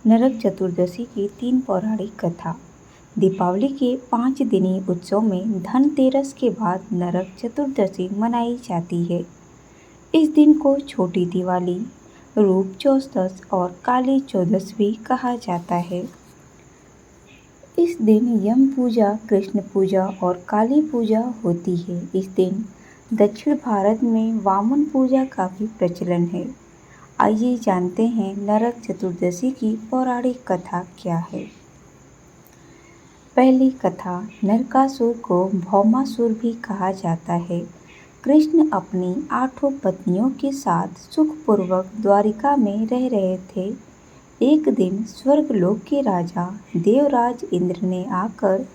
नरक चतुर्दशी की 3 पौराणिक कथा। दीपावली के 5 दिनी उत्सव में धनतेरस के बाद नरक चतुर्दशी मनाई जाती है। इस दिन को छोटी दिवाली, रूप चौदस और काली चौदस भी कहा जाता है। इस दिन यम पूजा, कृष्ण पूजा और काली पूजा होती है। इस दिन दक्षिण भारत में वामन पूजा का भी प्रचलन है। आइए जानते हैं नरक चतुर्दशी की पौराणिक कथा क्या है। पहली कथा, नरकासुर को भौमासुर भी कहा जाता है। कृष्ण अपनी 8 पत्नियों के साथ सुखपूर्वक द्वारिका में रह रहे थे। एक दिन स्वर्गलोक के राजा देवराज इंद्र ने आकर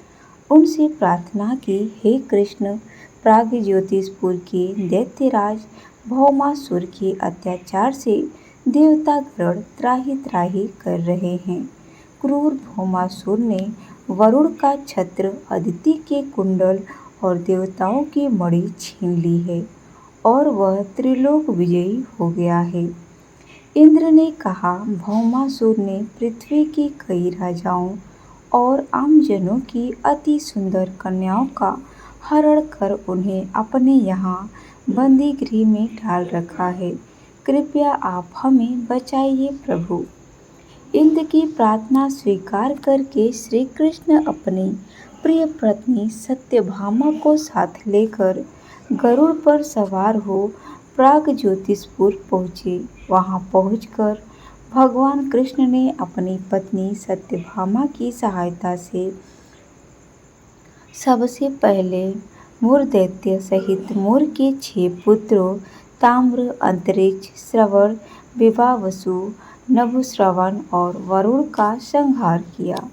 उनसे प्रार्थना की, हे कृष्ण, प्रागज्योतिषपुर के दैत्यराज भौमासुर के अत्याचार से देवतागण त्राहि त्राहि कर रहे हैं। क्रूर भौमासुर ने वरुण का छत्र, अदिति के कुंडल और देवताओं की मणि छीन ली है और वह त्रिलोक विजयी हो गया है। इंद्र ने कहा, भौमासुर ने पृथ्वी के कई राजाओं और आमजनों की अति सुंदर कन्याओं का हरण कर उन्हें अपने यहाँ बंदी गृह में डाल रखा है। कृपया आप हमें बचाइए प्रभु। इंद्र की प्रार्थना स्वीकार करके श्री कृष्ण अपनी प्रिय पत्नी सत्यभामा को साथ लेकर गरुड़ पर सवार हो प्रागज्योतिषपुर पहुँचे। वहाँ पहुँचकर भगवान कृष्ण ने अपनी पत्नी सत्यभामा की सहायता से सबसे पहले मूर दैत्य सहित मूर के 6 पुत्रों ताम्र, अंतरिक्ष, श्रवण, विवावसु, नभुश्रवण और वरुण का संहार किया।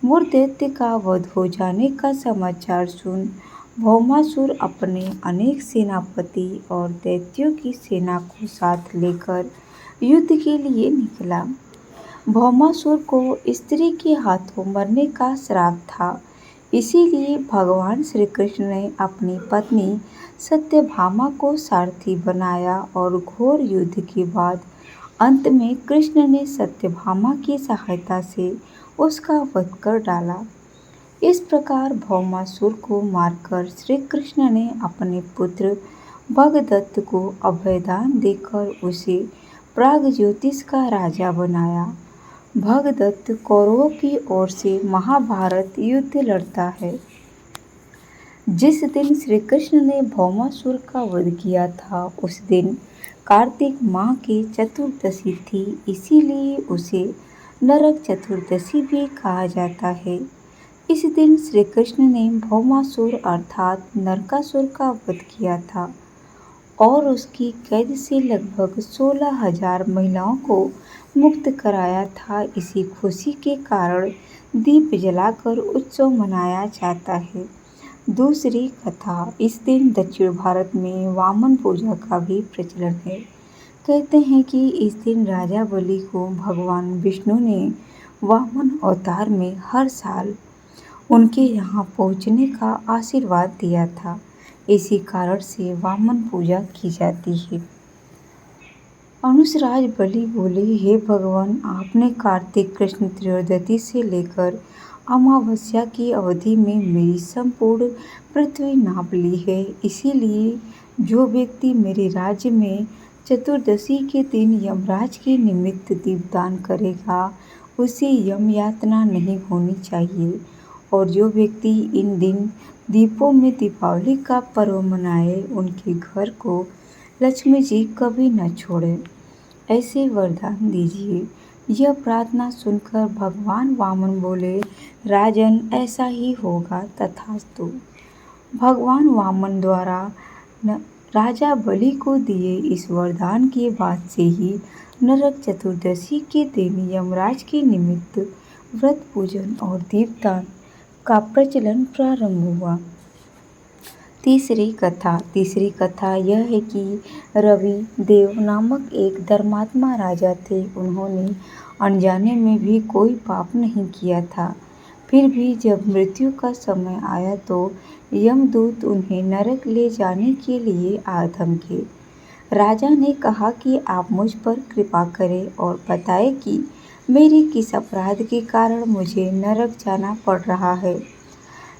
मूर दैत्य का वध हो जाने का समाचार सुन भौमासुर अपने अनेक सेनापति और दैत्यों की सेना को साथ लेकर युद्ध के लिए निकला। भौमासुर को स्त्री के हाथों मरने का श्राप था, इसीलिए भगवान श्री कृष्ण ने अपनी पत्नी सत्यभामा को सारथी बनाया और घोर युद्ध के बाद अंत में कृष्ण ने सत्यभामा की सहायता से उसका वध कर डाला। इस प्रकार भौमासुर को मारकर श्री कृष्ण ने अपने पुत्र भगदत्त को अभयदान देकर उसे प्रागज्योतिष का राजा बनाया। भगदत्त कौरवों की ओर से महाभारत युद्ध लड़ता है। जिस दिन श्री कृष्ण ने भौमासुर का वध किया था, उस दिन कार्तिक माह की चतुर्दशी थी, इसीलिए उसे नरक चतुर्दशी भी कहा जाता है। इस दिन श्री कृष्ण ने भौमासुर अर्थात नरकासुर का वध किया था और उसकी कैद से लगभग 16,000 महिलाओं को मुक्त कराया था। इसी खुशी के कारण दीप जलाकर उत्सव मनाया जाता है। दूसरी कथा, इस दिन दक्षिण भारत में वामन पूजा का भी प्रचलन है। कहते हैं कि इस दिन राजा बलि को भगवान विष्णु ने वामन अवतार में हर साल उनके यहाँ पहुँचने का आशीर्वाद दिया था। इसी कारण से वामन पूजा की जाती है। अनुसराज बलि बोले, हे भगवान, आपने कार्तिक कृष्ण त्रयोदशी से लेकर अमावस्या की अवधि में मेरी संपूर्ण पृथ्वी नाप ली है, इसीलिए जो व्यक्ति मेरे राज्य में चतुर्दशी के दिन यमराज के निमित्त दीपदान करेगा, उसे यम यातना नहीं होनी चाहिए। और जो व्यक्ति इन दिन दीपों में दीपावली का पर्व मनाए, उनके घर को लक्ष्मी जी कभी न छोड़े, ऐसे वरदान दीजिए। यह प्रार्थना सुनकर भगवान वामन बोले, राजन, ऐसा ही होगा, तथास्तु। भगवान वामन द्वारा राजा बलि को दिए इस वरदान के बाद से ही नरक चतुर्दशी के दिन यमराज के निमित्त व्रत पूजन और दीपदान का प्रचलन प्रारंभ हुआ। तीसरी कथा यह है कि रवि देव नामक एक धर्मात्मा राजा थे। उन्होंने अनजाने में भी कोई पाप नहीं किया था। फिर भी जब मृत्यु का समय आया तो यमदूत उन्हें नरक ले जाने के लिए आ धमके। राजा ने कहा कि आप मुझ पर कृपा करें और बताएं कि मेरे किस अपराध के कारण मुझे नरक जाना पड़ रहा है।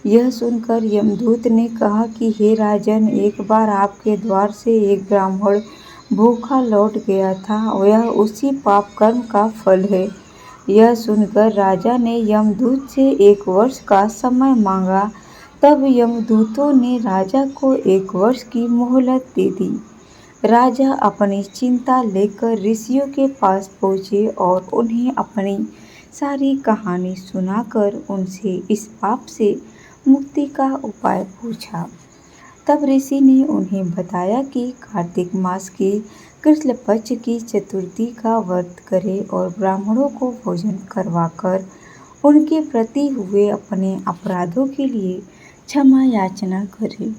यह सुनकर यमदूत ने कहा कि हे राजन, एक बार आपके द्वार से एक ब्राह्मण भूखा लौट गया था, यह उसी पाप कर्म का फल है। यह सुनकर राजा ने यमदूत से 1 वर्ष का समय मांगा। तब यमदूतों ने राजा को 1 वर्ष की मोहलत दे दी। राजा अपनी चिंता लेकर ऋषियों के पास पहुँचे और उन्हें अपनी सारी कहानी सुनाकर उनसे इस पाप से मुक्ति का उपाय पूछा। तब ऋषि ने उन्हें बताया कि कार्तिक मास के कृष्ण पक्ष की चतुर्थी का व्रत करें और ब्राह्मणों को भोजन करवाकर उनके प्रति हुए अपने अपराधों के लिए क्षमा याचना करें।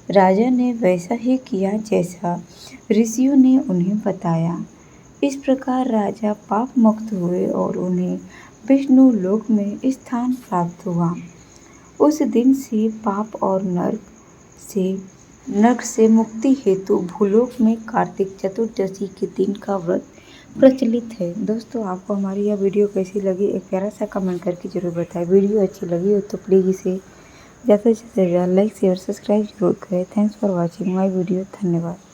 राजा ने वैसा ही किया जैसा ऋषियों ने उन्हें बताया। इस प्रकार राजा पाप मुक्त हुए और उन्हें विष्णु लोक में स्थान प्राप्त हुआ। उस दिन से पाप और नरक से मुक्ति हेतु भूलोक में कार्तिक चतुर्दशी के दिन का व्रत प्रचलित है। दोस्तों, आपको हमारी यह वीडियो कैसी लगी, एक प्यारा सा कमेंट करके जरूर बताएं। वीडियो अच्छी लगी हो तो प्लीज़ इसे ज़्यादा से ज़्यादा लाइक शेयर सब्सक्राइब जरूर करें। Thanks for watching my video. धन्यवाद।